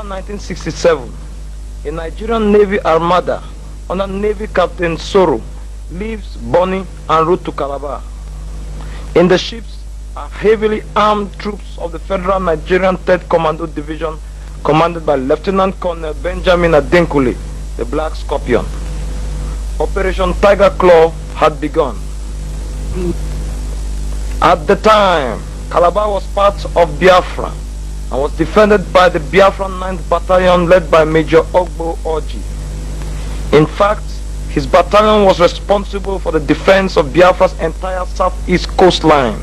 1967, a Nigerian Navy armada under Navy Captain Soro leaves Bonny en route to Calabar. In the ships are heavily armed troops of the Federal Nigerian 3rd Commando Division, commanded by Lieutenant Colonel Benjamin Adenkule, the Black Scorpion. Operation Tiger Claw had begun. At the time, Calabar was part of Biafra and was defended by the Biafran 9th Battalion led by Major Ogbo Orji. In fact, his battalion was responsible for the defense of Biafra's entire southeast coastline,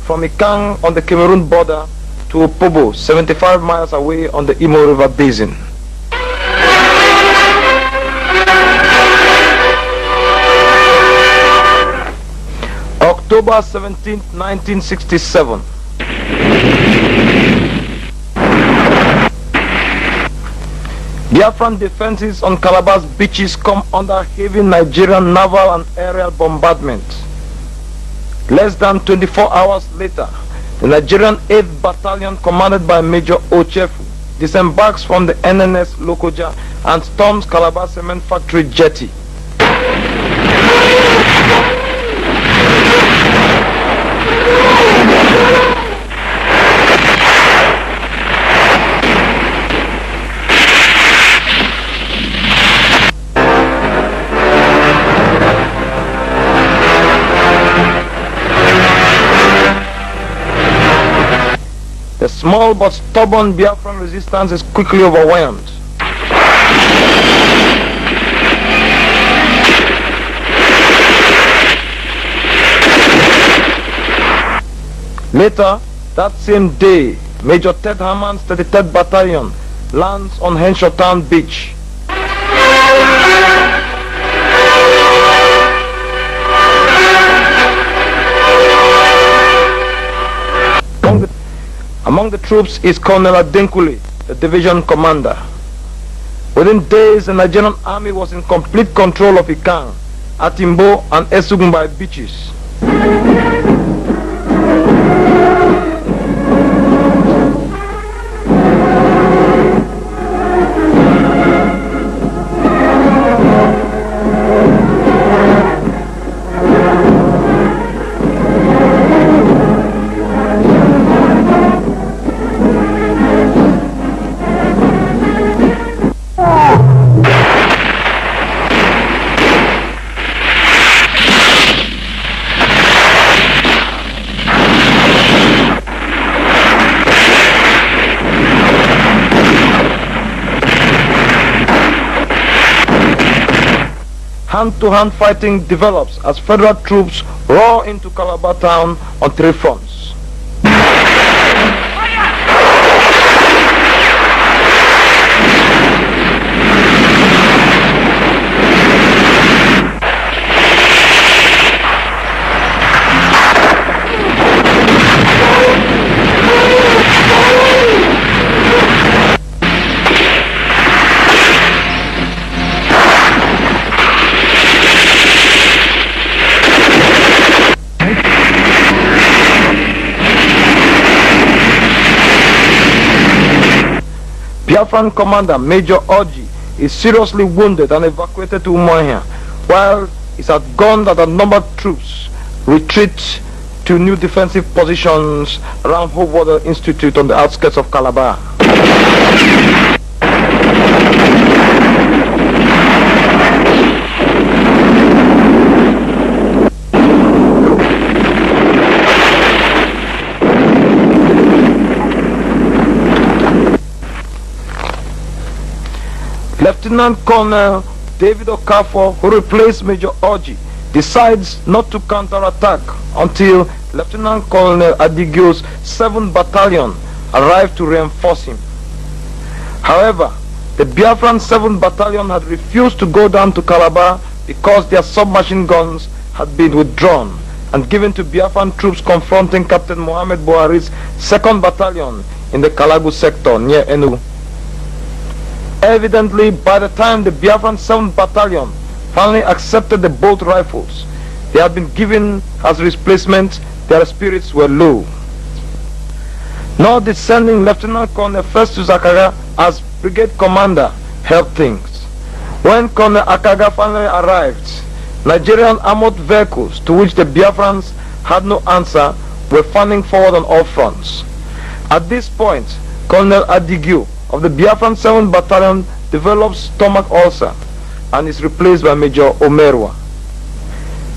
from Ikang on the Cameroon border to Opobo, 75 miles away on the Imo River basin. October 17, 1967. Biafran defenses on Calabar's beaches come under heavy Nigerian naval and aerial bombardment. Less than 24 hours later, the Nigerian 8th Battalion, commanded by Major Ochefu, disembarks from the NNS Lokoja and storms Calabar Cement Factory jetty. The small but stubborn Biafran resistance is quickly overwhelmed. Later, that same day, Major Ted Hammond's 33rd Battalion lands on Henshaw Town Beach. Among the troops is Colonel Adenkule, the division commander. Within days, the Nigerian army was in complete control of Ikang, Atimbo and Esugumbai beaches. Hand-to-hand fighting develops as federal troops roar into Calabar town on 3 fronts. Biafran commander Major Orji is seriously wounded and evacuated to Umuahia, while his outgunned and outnumbered troops retreat to new defensive positions around Hope Water Institute on the outskirts of Calabar. Lieutenant Colonel David Okafor, who replaced Major Orji, decides not to counterattack until Lieutenant Colonel Adigio's 7th Battalion arrived to reinforce him. However, the Biafran 7th Battalion had refused to go down to Calabar because their submachine guns had been withdrawn and given to Biafran troops confronting Captain Mohammed Buhari's 2nd Battalion in the Kalagu sector near Enugu. Evidently, by the time the Biafran 7th Battalion finally accepted the bolt rifles they had been given as replacement, their spirits were low. Now descending Lieutenant Colonel Festus Zakaria as brigade commander helped things. When Colonel Akaga finally arrived, Nigerian armored vehicles, to which the Biafrans had no answer, were fanning forward on all fronts. At this point, Colonel Adigu of the Biafran 7th Battalion develops stomach ulcer and is replaced by Major Omerwa.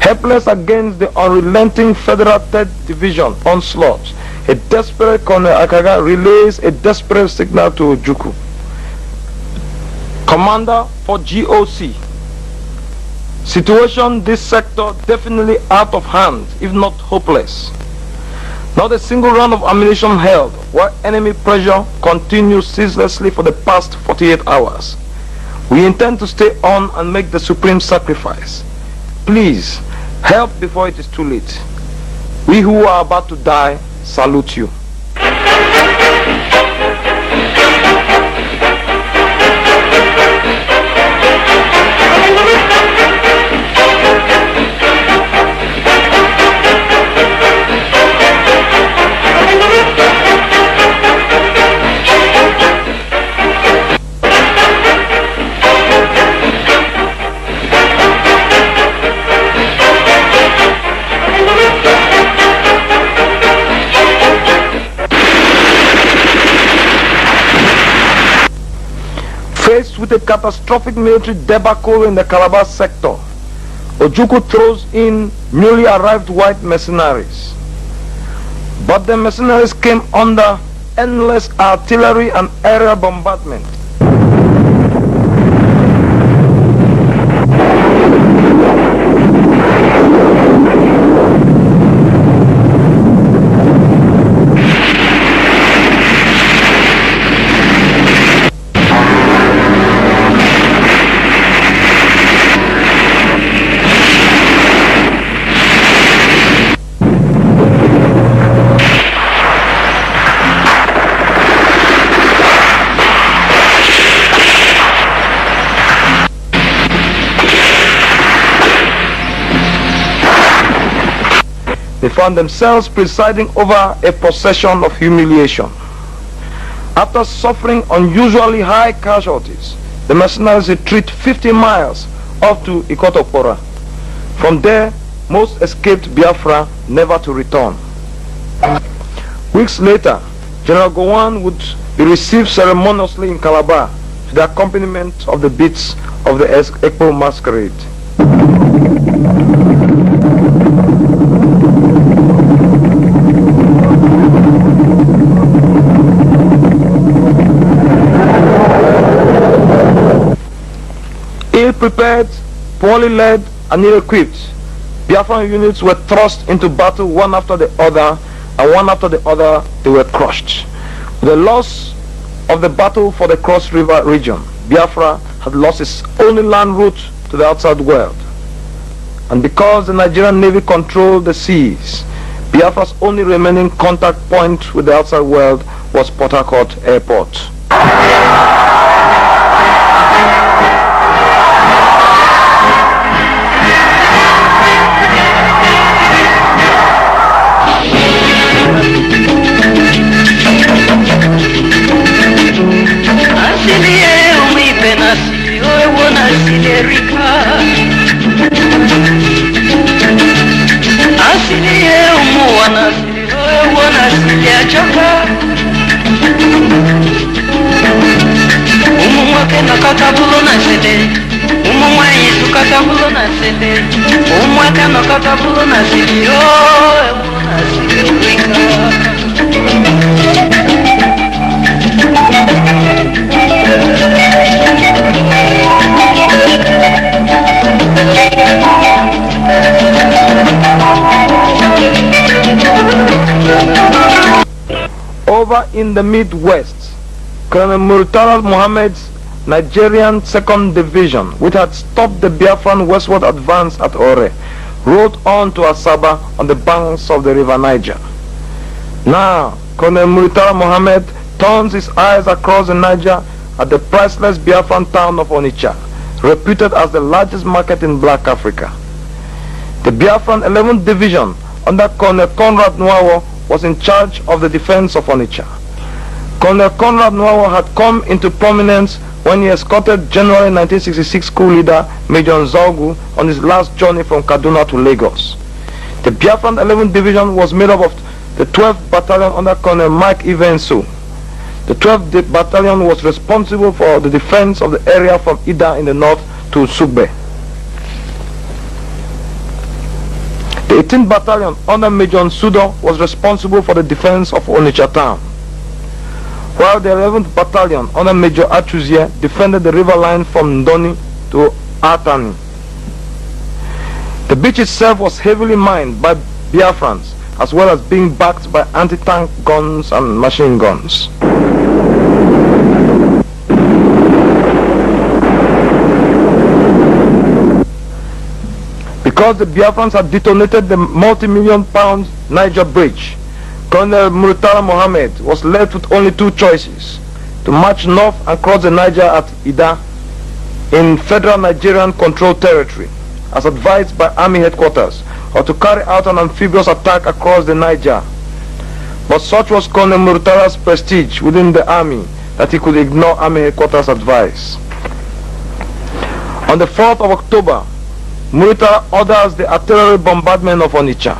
Helpless against the unrelenting Federal 3rd Division onslaught, a desperate Colonel Akaga relays a desperate signal to Ojukwu, Commander for GOC. Situation this sector definitely out of hand, if not hopeless. Not a single round of ammunition held, while enemy pressure continues ceaselessly for the past 48 hours. We intend to stay on and make the supreme sacrifice. Please, help before it is too late. We who are about to die salute you. Faced with a catastrophic military debacle in the Calabar sector, Ojukwu throws in newly arrived white mercenaries. But the mercenaries came under endless artillery and aerial bombardment. They found themselves presiding over a procession of humiliation. After suffering unusually high casualties, the mercenaries retreat 50 miles up to Ikotopora. From there, most escaped Biafra, never to return. Weeks later, General Gowon would be received ceremoniously in Calabar to the accompaniment of the beats of the Ekpo masquerade. Ill-prepared, poorly led, and ill-equipped, Biafran units were thrust into battle one after the other, and one after the other they were crushed. With the loss of the battle for the Cross River region, Biafra had lost its only land route to the outside world. And because the Nigerian Navy controlled the seas, Biafra's only remaining contact point with the outside world was Port Harcourt Airport. Over in the Midwest, Colonel Murtala Mohammed's Nigerian 2nd Division, which had stopped the Biafran westward advance at Ore, rode on to Asaba on the banks of the river Niger. Now, Colonel Murtala Mohammed turns his eyes across the Niger at the priceless Biafran town of Onitsha, reputed as the largest market in Black Africa. The Biafran 11th Division under Colonel Conrad Nwawo was in charge of the defense of Onitsha. Colonel Conrad Nwaoke had come into prominence when he escorted January 1966 coup leader Major Nzaogu on his last journey from Kaduna to Lagos. The Biafran 11th Division was made up of the 12th Battalion under Colonel Mike Ivenso. The 12th Battalion was responsible for the defense of the area from Ida in the north to Sugbe. The 18th Battalion under Major Nsudo was responsible for the defense of Onitsha town, while the 11th Battalion under Major Achuzie defended the river line from Ndoni to Atani. The beach itself was heavily mined by Biafrans, as well as being backed by anti-tank guns and machine guns. Because the Biafrans had detonated the multi-million pound Niger bridge, Colonel Murtala Mohammed was left with only two choices: to march north and cross the Niger at Ida in federal Nigerian controlled territory, as advised by army headquarters, or to carry out an amphibious attack across the Niger. But such was Colonel Murtala's prestige within the army that he could ignore army headquarters' advice. On the 4th of October, Murtala orders the artillery bombardment of Onitsha.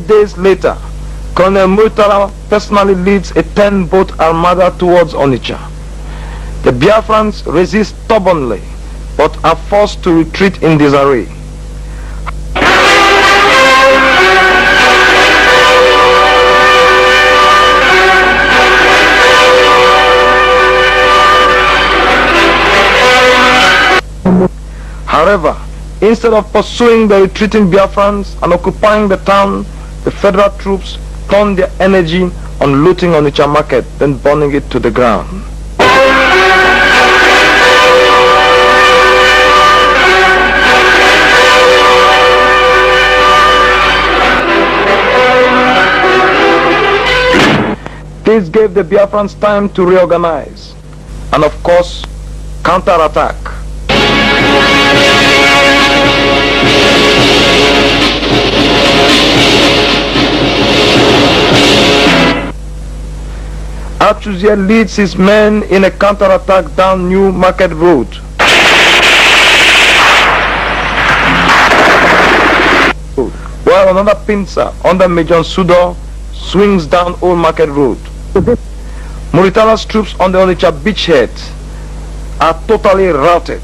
Days later, Colonel Murtala personally leads a 10-boat armada towards Onitsha. The Biafrans resist stubbornly, but are forced to retreat in disarray. However, instead of pursuing the retreating Biafrans and occupying the town, the federal troops turned their energy on looting Onitsha market, then burning it to the ground. This gave the Biafrans time to reorganize and, of course, counterattack. Achuzie leads his men in a counterattack down New Market Road. While another pincer under Major Nsudo swings down Old Market Road. Murtala's troops on the Onitsha beachhead are totally routed.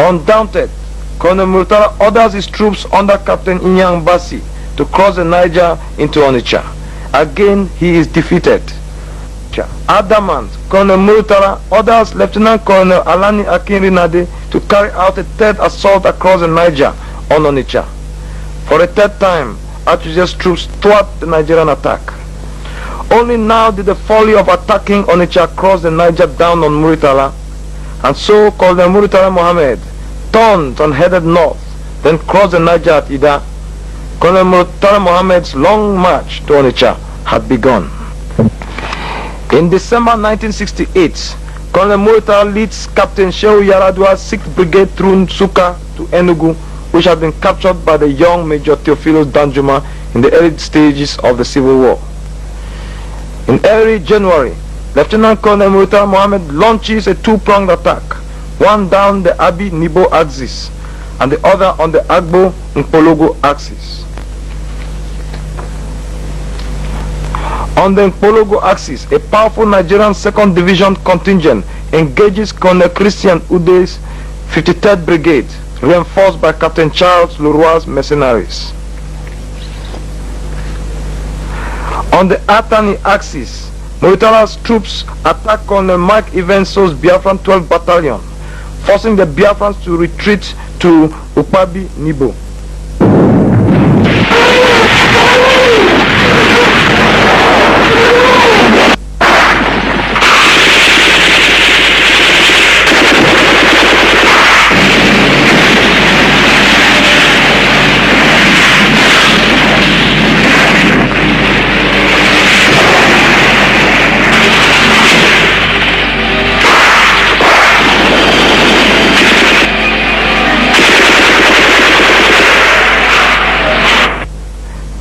Undaunted, Colonel Murtala orders his troops under Captain Inyang Basi to cross the Niger into Onitsha. Again, he is defeated. Adamant, Colonel Murtala orders Lieutenant Colonel Alani Akinrinade to carry out a third assault across the Niger on Onitsha. For a third time, Achuzie's troops thwart the Nigerian attack. Only now did the folly of attacking Onitsha cross the Niger down on Murtala, and so Colonel Murtala Mohammed turned and headed north, then crossed the Niger at Ida. Colonel Murtala Mohammed's long march to Onitsha had begun. In December 1968, Colonel Murtala leads Captain Shehu Yaradua's 6th Brigade through Nsukka to Enugu, which had been captured by the young Major Theophilus Danjuma in the early stages of the Civil War. In early January, Lieutenant Colonel Murtala Mohammed launches a two-pronged attack, one down the Abi-Nibo axis and the other on the Agbo-Nkpologo axis. On the Nkpologo axis, a powerful Nigerian 2nd Division contingent engages Colonel Christian Ude's 53rd Brigade, reinforced by Captain Charles Leroy's mercenaries. On the Atani axis, Muritala's troops attacked Colonel Mike Evenso's Biafran 12th Battalion, forcing the Biafrans to retreat to Ukpabi Nibo.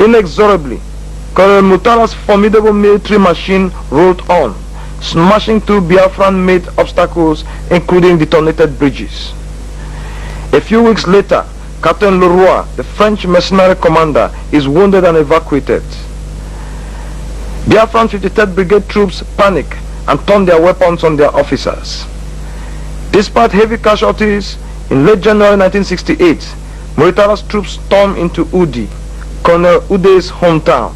Inexorably, Colonel Murtala's formidable military machine rolled on, smashing through Biafran-made obstacles, including detonated bridges. A few weeks later, Captain Leroy, the French mercenary commander, is wounded and evacuated. Biafran 53rd Brigade troops panic and turn their weapons on their officers. Despite heavy casualties, in late January 1968, Muritala's troops stormed into Udi, Colonel Ude's hometown.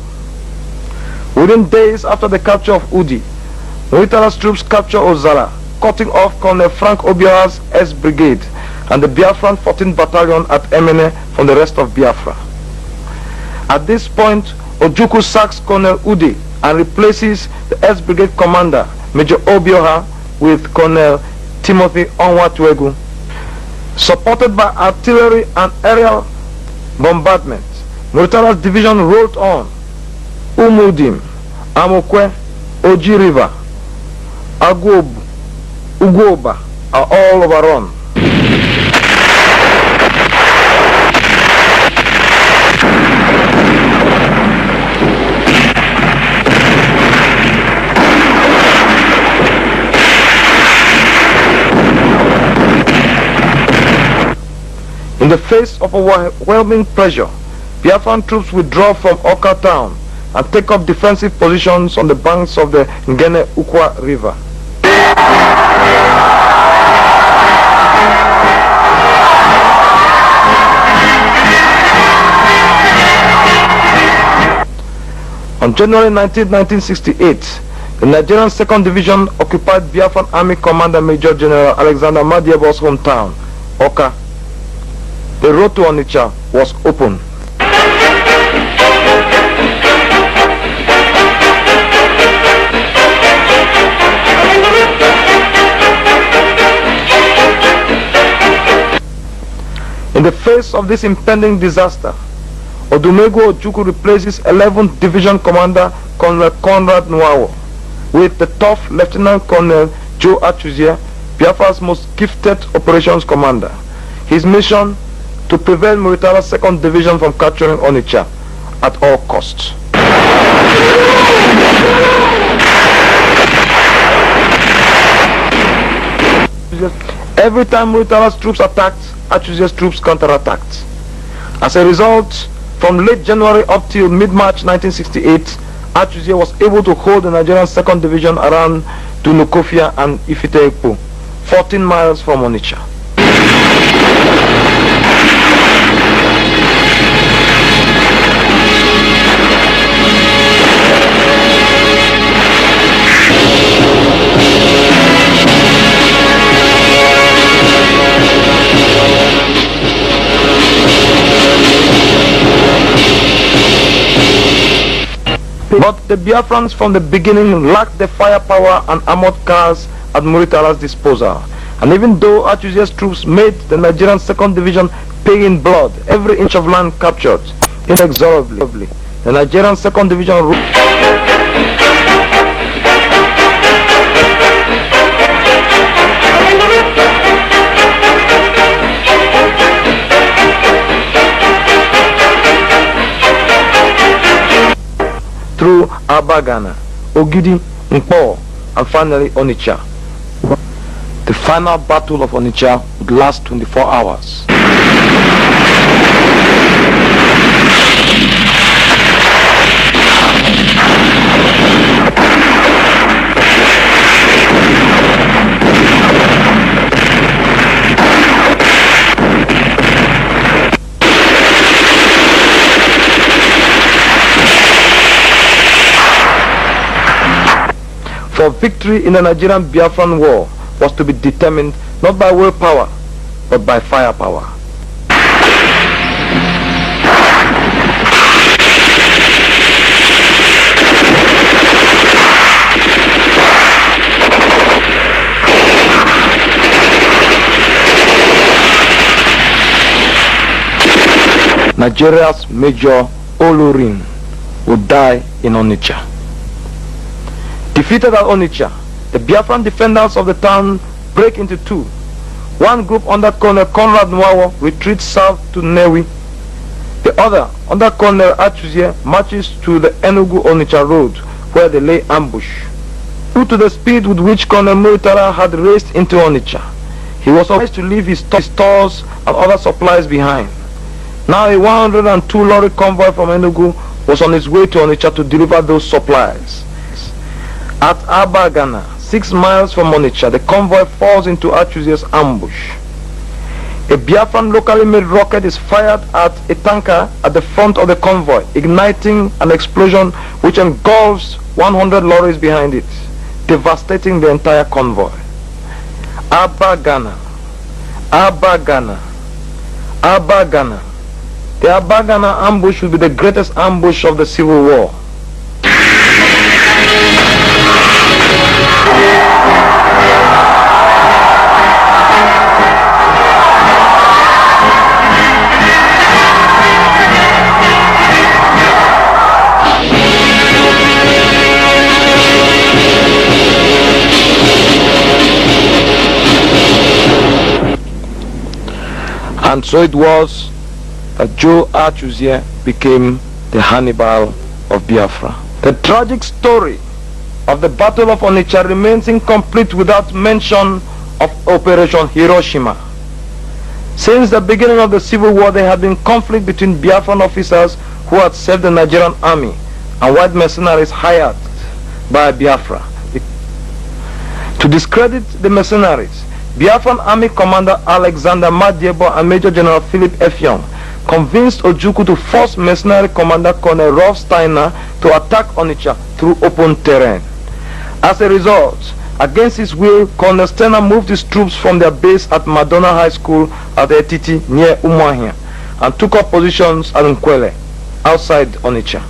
Within days after the capture of Udi, Muritala's troops captured Ozara, cutting off Colonel Frank Obiara's S Brigade and the Biafran 14th Battalion at Emene from the rest of Biafra. At this point, Ojukwu sacks Colonel Ude and replaces the S Brigade commander, Major Obioha, with Colonel Timothy Onwatuegu. Supported by artillery and aerial bombardment, Muritala's division rolled on. Umudim, Amokwe, Oji River, Agobu, Ugoba are all overrun. In the face of overwhelming pressure, Biafran troops withdraw from Oka town and take up defensive positions on the banks of the Ngene Ukwa River. On January 19, 1968, the Nigerian 2nd Division occupied Biafran Army Commander Major General Alexander Madiebo's hometown, Oka. The road to Onitsha was open. In the face of this impending disaster, Odumegwu Ojukwu replaces 11th Division Commander Colonel Conrad Nwawo with the tough Lieutenant Colonel Joe Achuzie, Biafra's most gifted operations commander. His mission: to prevent Muritala's 2nd Division from capturing Onitsha at all costs. Every time Muritala's troops attacked, Achuzie's troops counterattacked. As a result, from late January up till mid-March 1968, Achuzie was able to hold the Nigerian 2nd Division around Dunukofia and Ifite-Ekpo, 14 miles from Onitsha. But the Biafrans from the beginning lacked the firepower and armored cars at Muritala's disposal. And even though Achuzie's troops made the Nigerian 2nd Division pay in blood every inch of land captured, inexorably, the Nigerian 2nd Division through Abagana, Ogidi, Nkpo, and finally Onitsha. The final battle of Onitsha would last 24 hours. for victory in the Nigerian Biafran war was to be determined not by willpower, but by firepower. Nigeria's Major Olorin would die in Onitsha. Defeated at Onitsha, the Biafran defenders of the town break into two. One group under Colonel Conrad Nwaoke retreats south to Newi. The other, under Colonel Achuzie, marches to the Enugu-Onitsha road, where they lay ambush. Due to the speed with which Colonel Muritara had raced into Onitsha, he was obliged to leave his stores and other supplies behind. Now a 102 lorry convoy from Enugu was on its way to Onitsha to deliver those supplies. At Abagana, 6 miles from Onitsha, the convoy falls into Achuzie's ambush. A Biafran locally made rocket is fired at a tanker at the front of the convoy, igniting an explosion which engulfs 100 lorries behind it, devastating the entire convoy. Abagana, Abagana, Abagana. The Abagana ambush will be the greatest ambush of the Civil War. And so it was that Joe Achuzie became the Hannibal of Biafra. The tragic story of the Battle of Onitsha remains incomplete without mention of Operation Hiroshima. Since the beginning of the Civil War, there had been conflict between Biafran officers who had served the Nigerian army and white mercenaries hired by Biafra. To discredit the mercenaries, Biafran Army Commander Alexander Madiebo and Major General Philip Effiong convinced Ojukwu to force mercenary Commander Colonel Rolf Steiner to attack Onitsha through open terrain. As a result, against his will, Colonel Steiner moved his troops from their base at Madonna High School at Etiti near Umuahia and took up positions at Nkwele outside Onitsha.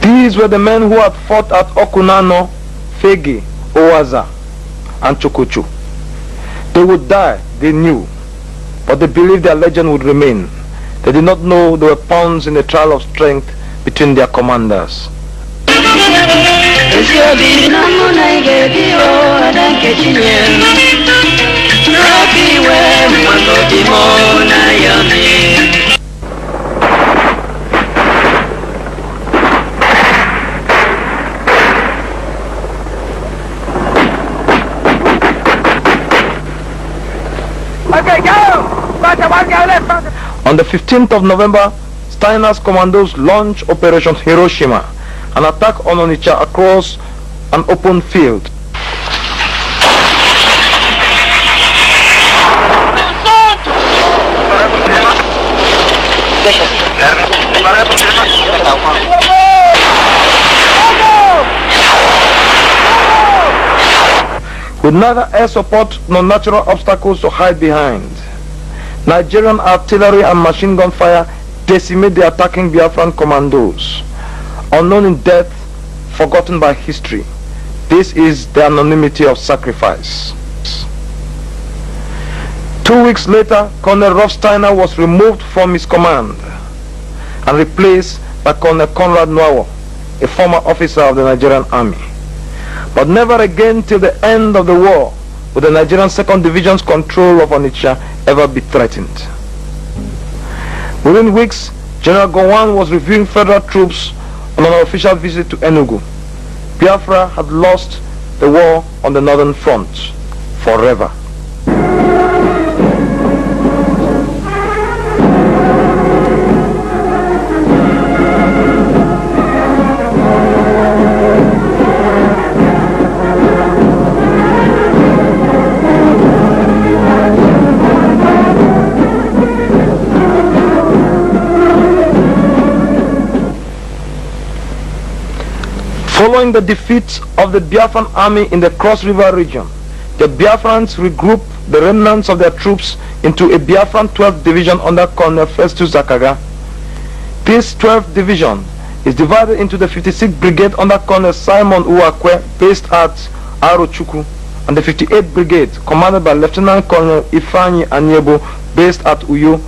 These were the men who had fought at Okunano, Fegi, Owaza, and Chokochu. They would die, they knew, but they believed their legend would remain. They did not know they were pawns in the trial of strength between their commanders. On the 15th of November, Steiner's commandos launched Operation Hiroshima, an attack on Onitsha across an open field. With neither air support nor natural obstacles to hide behind, Nigerian artillery and machine gun fire decimate the attacking Biafran commandos. Unknown in death, forgotten by history. This is the anonymity of sacrifice. 2 weeks later, Colonel Rolf Steiner was removed from his command and replaced by Colonel Conrad Nwaoke, a former officer of the Nigerian army. But never again till the end of the war would the Nigerian 2nd Division's control of Onitsha ever be threatened. Within weeks, General Gowon was reviewing federal troops on an official visit to Enugu. Biafra had lost the war on the northern front forever. Following the defeat of the Biafran army in the Cross River region, the Biafrans regrouped the remnants of their troops into a Biafran 12th Division under Colonel Festus Zakaga. This 12th Division is divided into the 56th Brigade under Colonel Simon Uwakwe, based at Arochukwu, and the 58th Brigade commanded by Lieutenant Colonel Ifeanyi Anyebo, based at Uyo.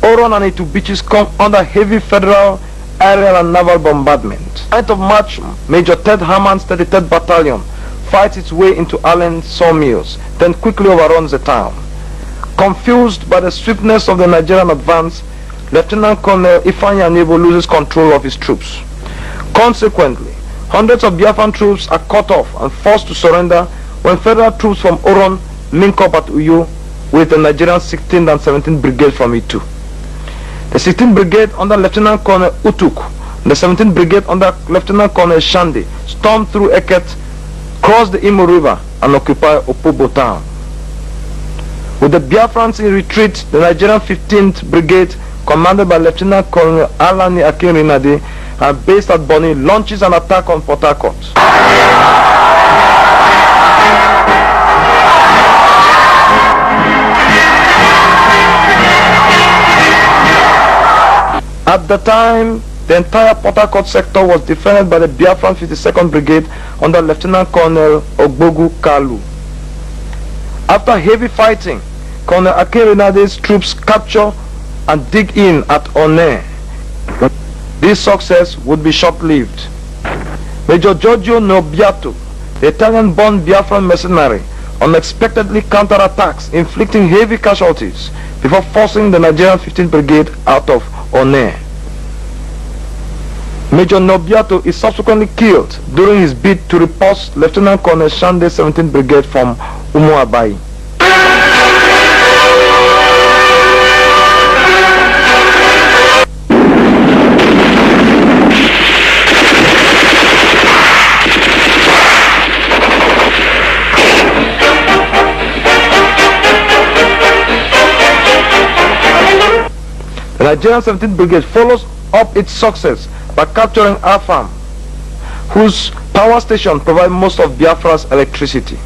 Oron and Itu beaches come under heavy federal aerial and naval bombardment. 9th of March, Major Ted Herman's 33rd Battalion fights its way into Allen sawmills, then quickly overruns the town. Confused by the swiftness of the Nigerian advance, Lieutenant Colonel Ifeanyi Anyebo loses control of his troops. Consequently, hundreds of Biafran troops are cut off and forced to surrender when federal troops from Oron link up at Uyo with the Nigerian 16th and 17th Brigade from Itu. The 16th Brigade under Lieutenant Colonel Utuk and the 17th Brigade under Lieutenant Colonel Shande stormed through Eket, crossed the Imo River and occupied Opobo town. With the Biafrans in retreat, the Nigerian 15th Brigade, commanded by Lieutenant Colonel Alani Akinrinade and based at Bonny, launches an attack on Port Harcourt. At the time, the entire Port Harcourt sector was defended by the Biafran 52nd Brigade under Lieutenant Colonel Ogbogu Kalu. After heavy fighting, Colonel Akinrinade's troops capture and dig in at One. This success would be short-lived. Major Giorgio Nobiato, the Italian-born Biafran mercenary, unexpectedly counterattacks, inflicting heavy casualties before forcing the Nigerian 15th Brigade out of One. Major Nobiato is subsequently killed during his bid to repulse Lieutenant Colonel Shande's 17th Brigade from Umuabai. The Nigerian 17th Brigade follows up its success by capturing Afam, whose power station provides most of Biafra's electricity.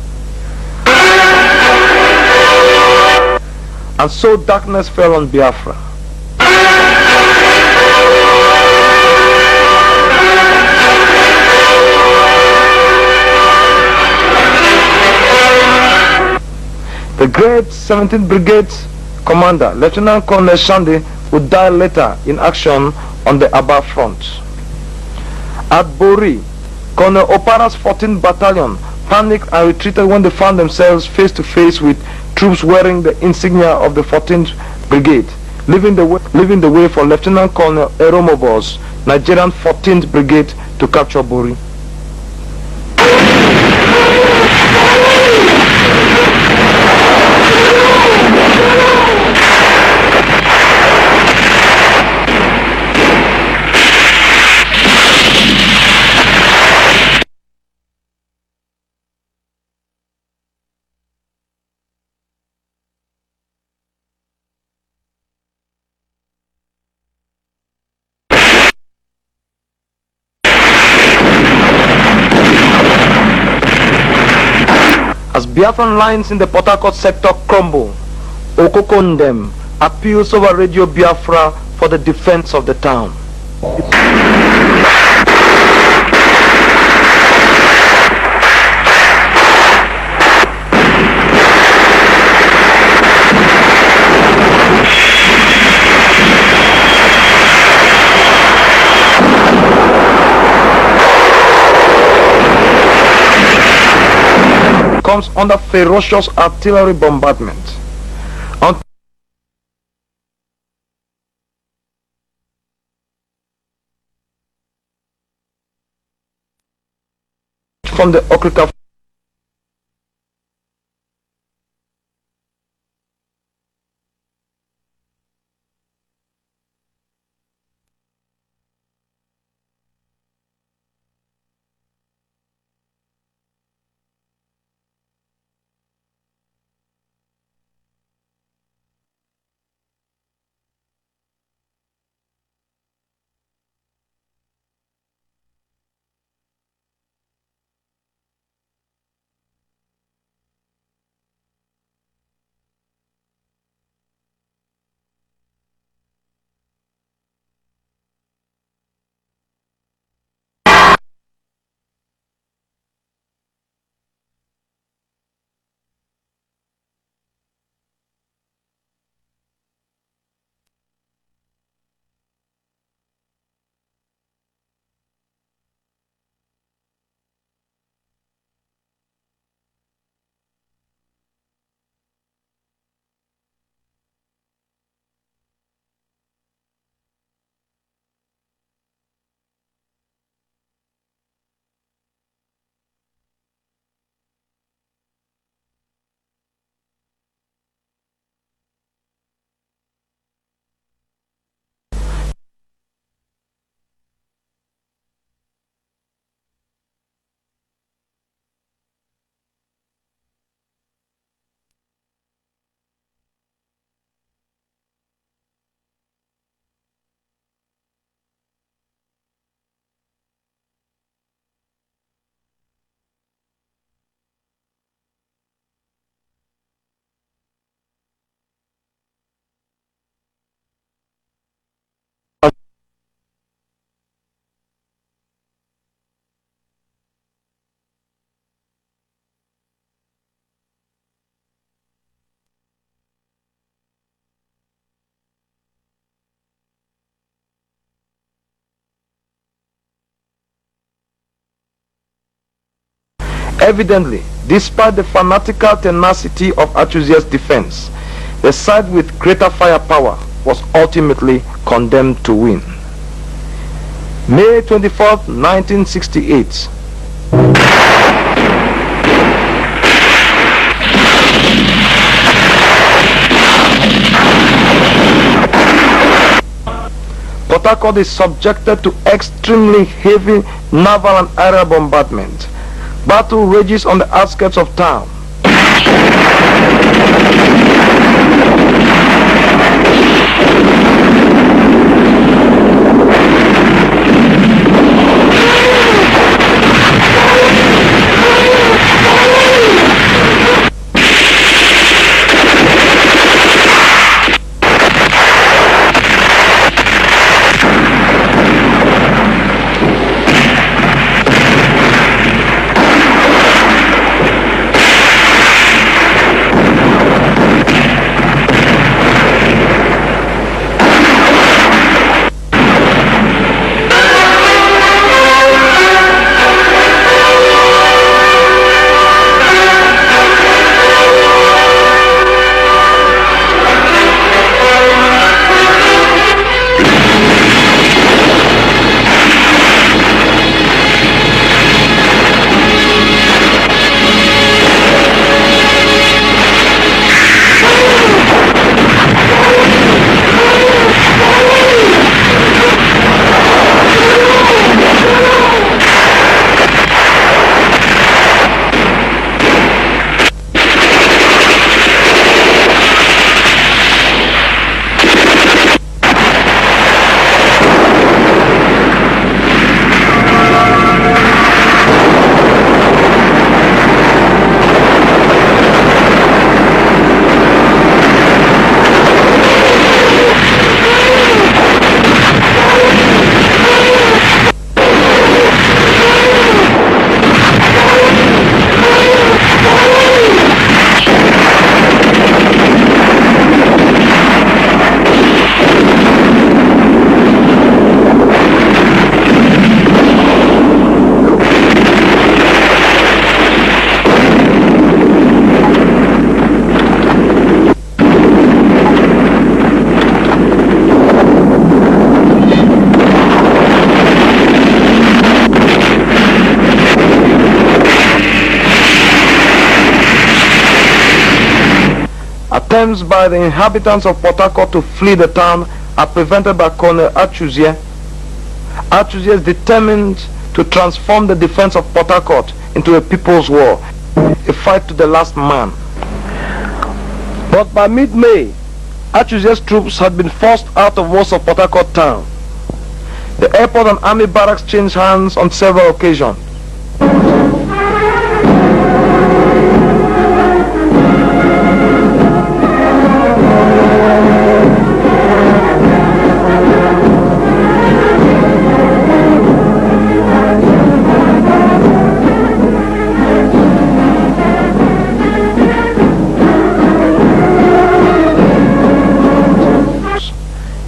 And so darkness fell on Biafra. The great 17th Brigade commander, Lieutenant Colonel Shande, would die later in action on the Aba front. At Bori, Colonel Opara's 14th Battalion panicked and retreated when they found themselves face to face with troops wearing the insignia of the 14th Brigade, leaving the way for Lieutenant Colonel Eromobo's Nigerian 14th Brigade to capture Bori. As Biafran lines in the Port Harcourt sector crumble, Okokondem appeals over Radio Biafra for the defense of the town. comes under ferocious artillery bombardment. From the Okrika Evidently, despite the fanatical tenacity of Achuzia's defense, the side with greater firepower was ultimately condemned to win. May 24th, 1968. Port Harcourt is subjected to extremely heavy naval and aerial bombardment. Battle rages on the outskirts of town. Attempts by the inhabitants of Port Harcourt to flee the town are prevented by Colonel Achuzie. Achuzie is determined to transform the defense of Port Harcourt into a people's war, a fight to the last man. But by mid-May, Achuzie's troops had been forced out of most of Port Harcourt town. The airport and army barracks changed hands on several occasions.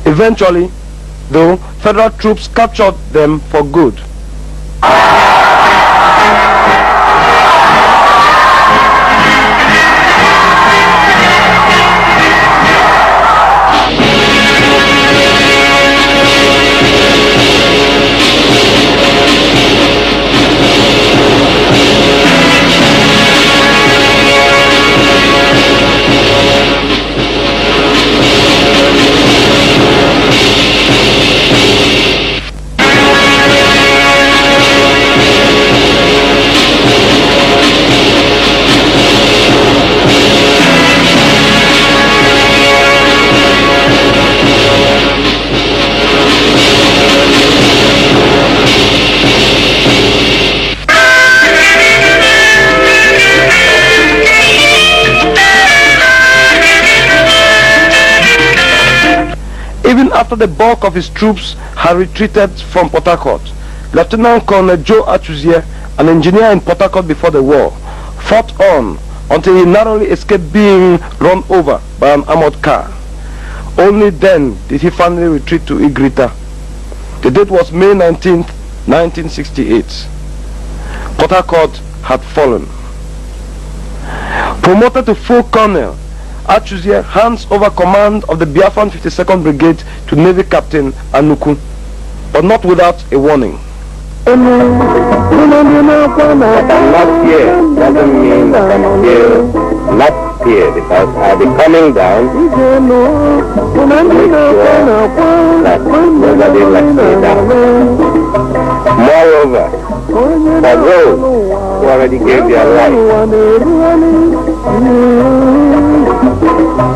Eventually, though, federal troops captured them for good. Even after the bulk of his troops had retreated from Port Harcourt, Lieutenant Colonel Joe Achuzie, an engineer in Port Harcourt before the war, fought on until he narrowly escaped being run over by an armored car. Only then did he finally retreat to Igrita. The date was May 19th, 1968. Port Harcourt had fallen. Promoted to full colonel, Achuzie hands over command of the Biafran 52nd Brigade to Navy Captain Anuku, but not without a warning. That I'm not here doesn't mean that I'm here, not here, because I'll be coming down to make sure that nobody lets me down. Moreover, for those who already gave their life,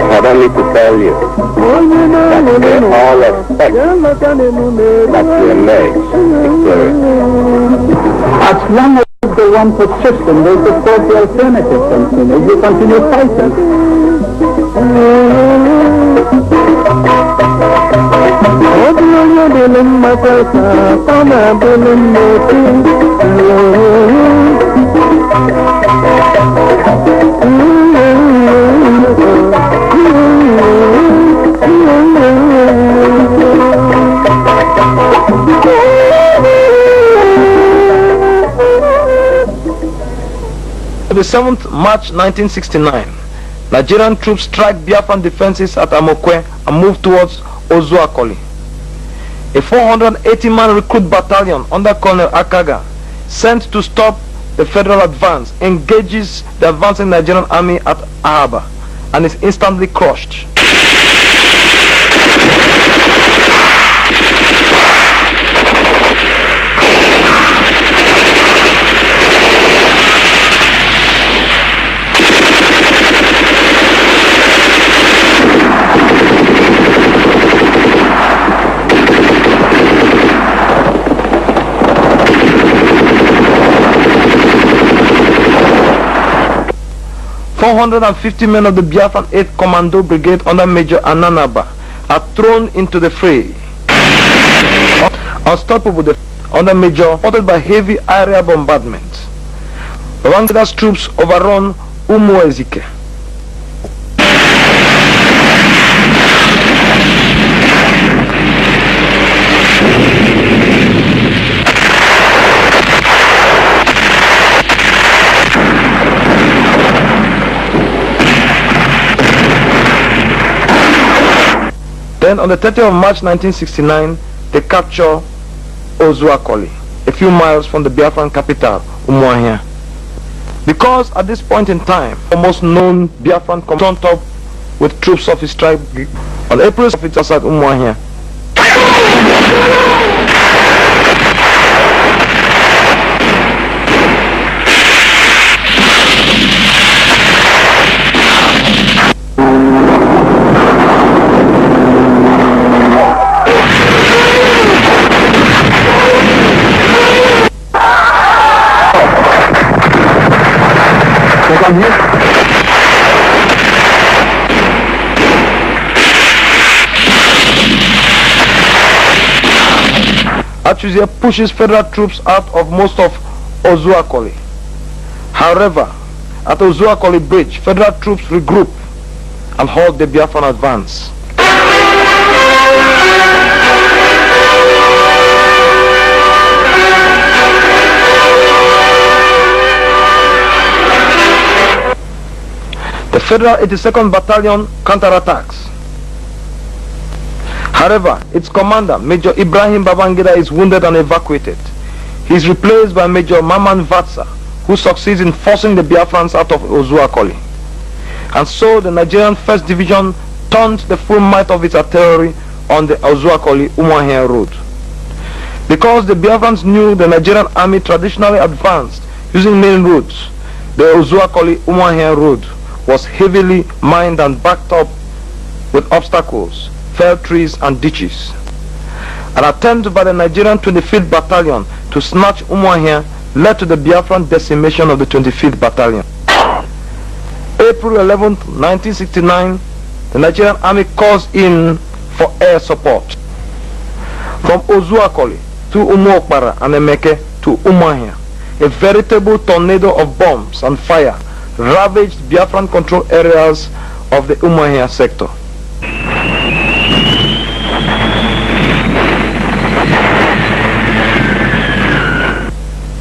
I don't need to tell you that they all expect that we emerge victorious. As long as they want to system, they support the alternative continue. You continue fighting. The 7th March 1969, Nigerian troops strike Biafran defenses at Amokwe and move towards Ozuakoli. A 480-man recruit battalion under Colonel Akaga, sent to stop the federal advance, engages the advancing Nigerian army at Ahaba and is instantly crushed. $450 men of the Biafran 8th Commando Brigade under Major Ananaba are thrown into the fray. Unstoppable under Major, supported by heavy aerial bombardment. Rwanda's troops overrun Umuezike. Then on the 30th of March 1969, they capture Ozuakoli, a few miles from the Biafran capital, Umuahia. Because at this point in time, the most known Biafran turned up with troops of his tribe. On April 5th, it was at Umuahia. Achuzia pushes federal troops out of most of Ozuakoli. However, at Ozuakoli Bridge, federal troops regroup and halt the Biafran advance. The Federal 82nd Battalion counterattacks. However, its commander, Major Ibrahim Babangida, is wounded and evacuated. He is replaced by Major Maman Vatsa, who succeeds in forcing the Biafrans out of Ozuakoli. And so the Nigerian 1st Division turned the full might of its artillery on the Ozuakoli-Umuahia road. Because the Biafrans knew the Nigerian army traditionally advanced using main roads, the Ozuakoli-Umuahia road was heavily mined and backed up with obstacles, fell trees and ditches. An attempt by the Nigerian 25th Battalion to snatch Umuahia led to the Biafran decimation of the 25th Battalion. April 11, 1969, the Nigerian army calls in for air support. From Ozuakoli to Umuokpara and Emeke to Umuahia, a veritable tornado of bombs and fire ravaged Biafran control areas of the Umuahia sector.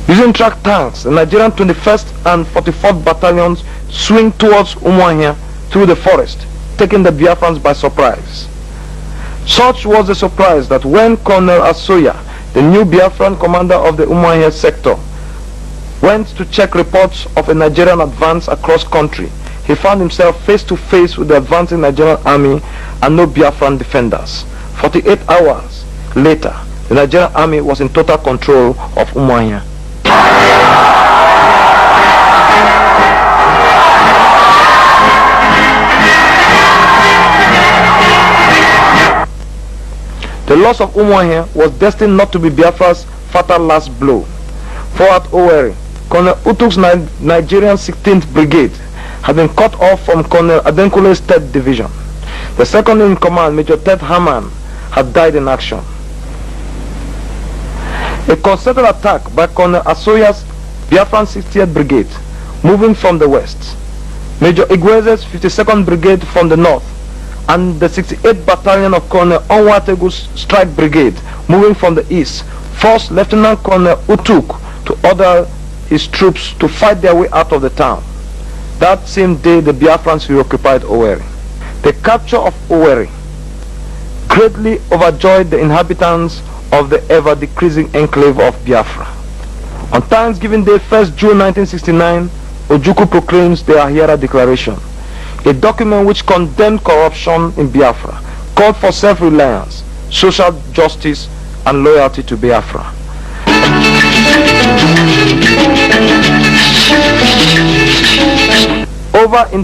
Using track tanks, the Nigerian 21st and 44th battalions swing towards Umuahia through the forest, taking the Biafrans by surprise. Such was the surprise that when Colonel Asoya, the new Biafran commander of the Umuahia sector, went to check reports of a Nigerian advance across country, he found himself face to face with the advancing Nigerian army and no Biafran defenders. 48 hours later, the Nigerian army was in total control of Umuahia. The loss of Umuahia was destined not to be Biafra's fatal last blow. For at Owerri, Colonel Utuk's Nigerian 16th Brigade had been cut off from Colonel Adenkule's 3rd Division. The second in command, Major Ted Haman, had died in action. A concerted attack by Colonel Asoya's Biafran 60th Brigade, moving from the west, Major Igweze's 52nd Brigade from the north, and the 68th Battalion of Colonel Onwategu's Strike Brigade, moving from the east, forced Lieutenant Colonel Utuk to order his troops to fight their way out of the town. That same day, the Biafrans reoccupied Owerri. The capture of Owerri greatly overjoyed the inhabitants of the ever-decreasing enclave of Biafra. On Thanksgiving Day, 1st June 1969, Ojukwu proclaims the Ahira Declaration, a document which condemned corruption in Biafra, called for self-reliance, social justice, and loyalty to Biafra. Over in